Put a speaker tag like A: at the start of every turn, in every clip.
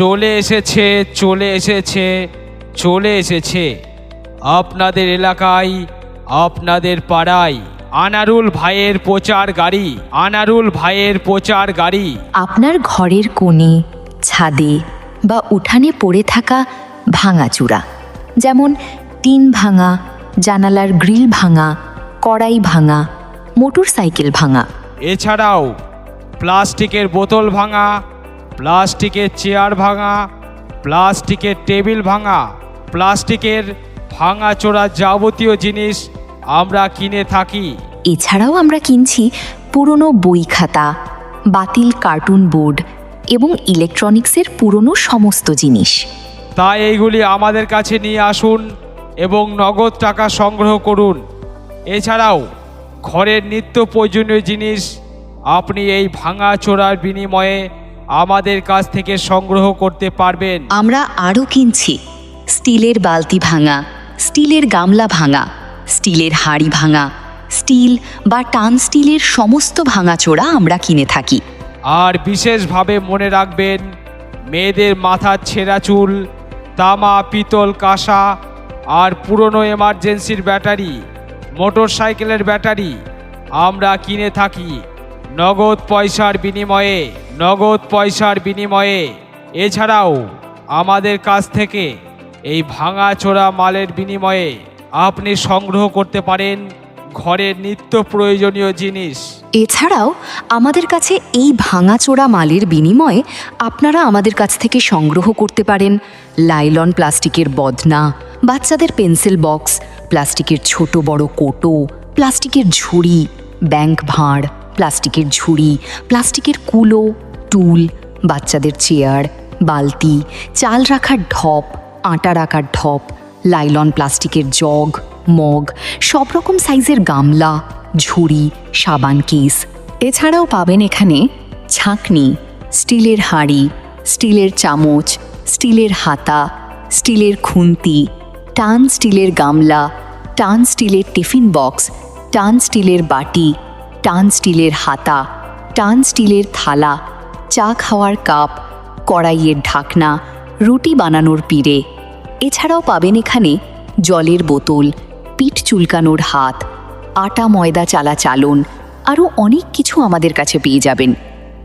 A: চলে এসেছে চলে এসেছে চলে এসেছে আপনাদের এলাকায়, আপনাদের পাড়ায় আনারুল ভাইয়ের প্রচার গাড়ি, আনারুল ভাইয়ের প্রচার গাড়ি।
B: আপনার ঘরের কোণে, ছাদে বা উঠানে পড়ে থাকা ভাঙাচূড়া, যেমন টিন ভাঙা, জানালার গ্রিল ভাঙা, কড়াই ভাঙা, মোটরসাইকেল ভাঙা।
A: এছাড়াও প্লাস্টিকের বোতল ভাঙা, প্লাস্টিকের চেয়ার ভাঙা, প্লাস্টিকের টেবিল ভাঙা, প্লাস্টিকের ভাঙাচোরা যাবতীয় জিনিস আমরা কিনে থাকি।
B: এছাড়াও আমরা কিনছি পুরনো বই খাতা, বাতিল কার্টুন বোর্ড এবং ইলেকট্রনিক্সের পুরনো সমস্ত জিনিস।
A: তাই এইগুলি আমাদের কাছে নিয়ে আসুন এবং নগদ টাকা সংগ্রহ করুন। এছাড়াও ঘরের নিত্য প্রয়োজনীয় জিনিস আপনি এই ভাঙাচোরার বিনিময়ে আমাদের কাছ থেকে সংগ্রহ করতে পারবেন।
B: আমরা আরও কিনছি স্টিলের বালতি ভাঙা, স্টিলের গামলা ভাঙা, স্টিলের হাঁড়ি ভাঙা, স্টিল বা টান স্টিলের সমস্ত ভাঙাচোরা আমরা কিনে থাকি।
A: আর বিশেষভাবে মনে রাখবেন, মেয়েদের মাথার ছেঁড়া চুল, তামা পিতল কাঁসা আর পুরনো এমার্জেন্সির ব্যাটারি, মোটরসাইকেলের ব্যাটারি আমরা কিনে থাকি নগদ পয়সার বিনিময়ে, নগদ পয়সার বিনিময়ে। এছাড়াও আমাদের কাছ থেকে এই ভাঙাচোরা মালের বিনিময়ে আপনি সংগ্রহ করতে পারেন ঘরের নিত্য প্রয়োজনীয় জিনিস।
B: এছাড়াও আমাদের কাছে এই ভাঙাচোরা মালের বিনিময়ে আপনারা আমাদের কাছ থেকে সংগ্রহ করতে পারেন লাইলন প্লাস্টিকের বদনা, বাচ্চাদের পেন্সিল বক্স, প্লাস্টিকের ছোট বড় কোটো, প্লাস্টিকের ঝুড়ি, ব্যাংক ভাঁড়, প্লাস্টিকের ঝুড়ি, প্লাস্টিকের কুলো, টুল, বাচ্চাদের চেয়ার, বালতি, চাল রাখার ঢপ, আটা রাখার ঢপ, লাইলন প্লাস্টিকের জগ, মগ, সব রকম সাইজের গামলা, ঝুড়ি, সাবান কেস। এছাড়াও পাবেন এখানে ছাঁকনি, স্টিলের হাঁড়ি, স্টিলের চামচ, স্টিলের হাতা, স্টিলের খুন্তি, টান স্টিলের গামলা, টান স্টিলের টিফিন বক্স, টান স্টিলের বাটি, টান স্টিলের হাতা, টান স্টিলের থালা, চা খাওয়ার কাপ, কড়াইয়ের ঢাকনা, রুটি বানানোর পিঁড়ে। এছাড়াও পাবেন এখানে জলের বোতল, পিঠ চুলকানোর হাত, আটা ময়দা চালা চালন, আরও অনেক কিছু আমাদের কাছে পেয়ে যাবেন।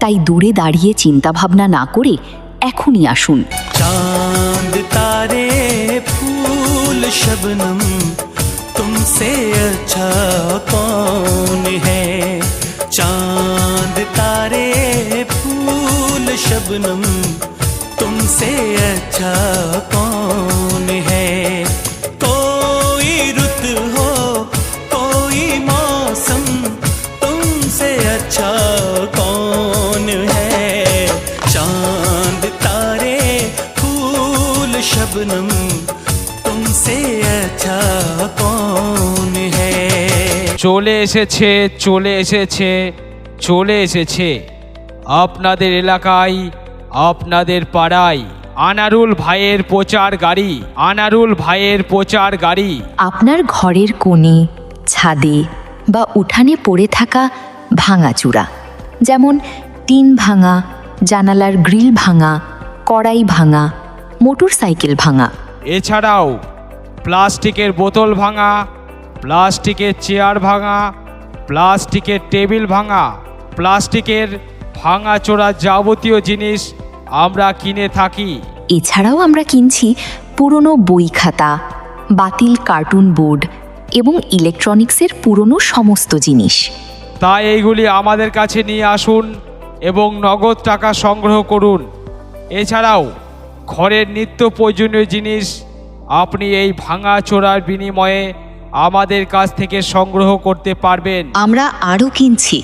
B: তাই দূরে দাঁড়িয়ে চিন্তাভাবনা না করে এখনই আসুন।
C: चांद तारे फूल शबनम तुमसे अच्छा कौन है। चांद तारे फूल शबनम तुमसे अच्छा कौन है। कोई रुत हो कोई मौसम तुमसे अच्छा कौन है। चांद तारे फूल शबनम तुमसे अच्छा कौन है।
A: চলে এসেছে চলে এসেছে চলে এসেছে আপনাদের এলাকায়, আপনাদের পাড়ায় আনারুল ভাইয়ের প্রচার গাড়ি, আনারুল ভাইয়ের প্রচার গাড়ি।
B: আপনার ঘরের কোণে, ছাদে বা উঠানে পড়ে থাকা ভাঙাচূড়া, যেমন টিন ভাঙা, জানালার গ্রিল ভাঙা, কড়াই ভাঙা, মোটরসাইকেল ভাঙা।
A: এছাড়াও প্লাস্টিকের বোতল ভাঙা, প্লাস্টিকের চেয়ার ভাঙা, প্লাস্টিকের টেবিল ভাঙা, প্লাস্টিকের ভাঙাচোরা যাবতীয় জিনিস আমরা কিনে থাকি।
B: এছাড়াও আমরা কিনছি পুরনো বই খাতা, বাতিল কার্টুন বোর্ড এবং ইলেকট্রনিক্সের পুরনো সমস্ত জিনিস।
A: তাই এইগুলি আমাদের কাছে নিয়ে আসুন এবং নগদ টাকা সংগ্রহ করুন। এছাড়াও ঘরের নিত্য প্রয়োজনীয় জিনিস আপনি এই ভাঙাচোরার বিনিময়ে আমাদের কাছ থেকে সংগ্রহ করতে পারবেন।
B: আমরা আরও কিনছি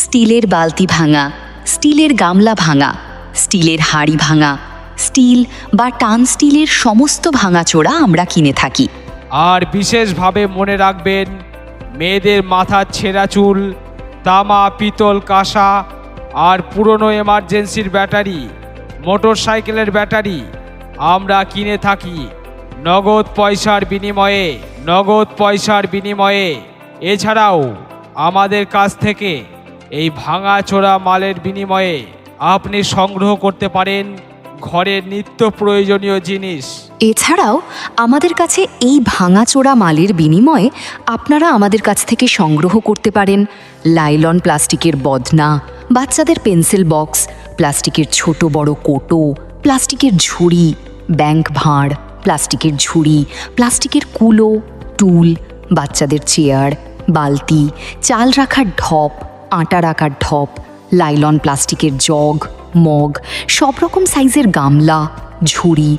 B: স্টিলের বালতি ভাঙা, স্টিলের গামলা ভাঙা, স্টিলের হাঁড়ি ভাঙা, স্টিল বা টান স্টিলের সমস্ত ভাঙাচোরা আমরা কিনে থাকি।
A: আর বিশেষভাবে মনে রাখবেন, মেয়েদের মাথার ছেঁড়া চুল, তামা পিতল কাঁসা আর পুরনো এমার্জেন্সির ব্যাটারি, মোটরসাইকেলের ব্যাটারি আমরা কিনে থাকি নগদ পয়সার বিনিময়ে, নগদ পয়সার বিনিময়ে। এছাড়াও আমাদের কাছ থেকে এই ভাঙাচোরা মালের বিনিময়ে আপনি সংগ্রহ করতে পারেন ঘরের নিত্য প্রয়োজনীয় জিনিস।
B: এছাড়াও আমাদের কাছে এই ভাঙাচোরা মালের বিনিময়ে আপনারা আমাদের কাছ থেকে সংগ্রহ করতে পারেন লাইলন প্লাস্টিকের বদনা, বাচ্চাদের পেন্সিল বক্স, প্লাস্টিকের ছোট বড় কোটো, প্লাস্টিকের ঝুড়ি, ব্যাংক ভাঁড়, প্লাস্টিকের ঝুড়ি, প্লাস্টিকের কুলো, টুল, বাচ্চাদের চেয়ার, বালতি, চাল রাখার ঢপ, আটা রাখার ঢপ, লাইলন প্লাস্টিকের জগ, মগ, সব রকম সাইজের গামলা, ঝুড়ি,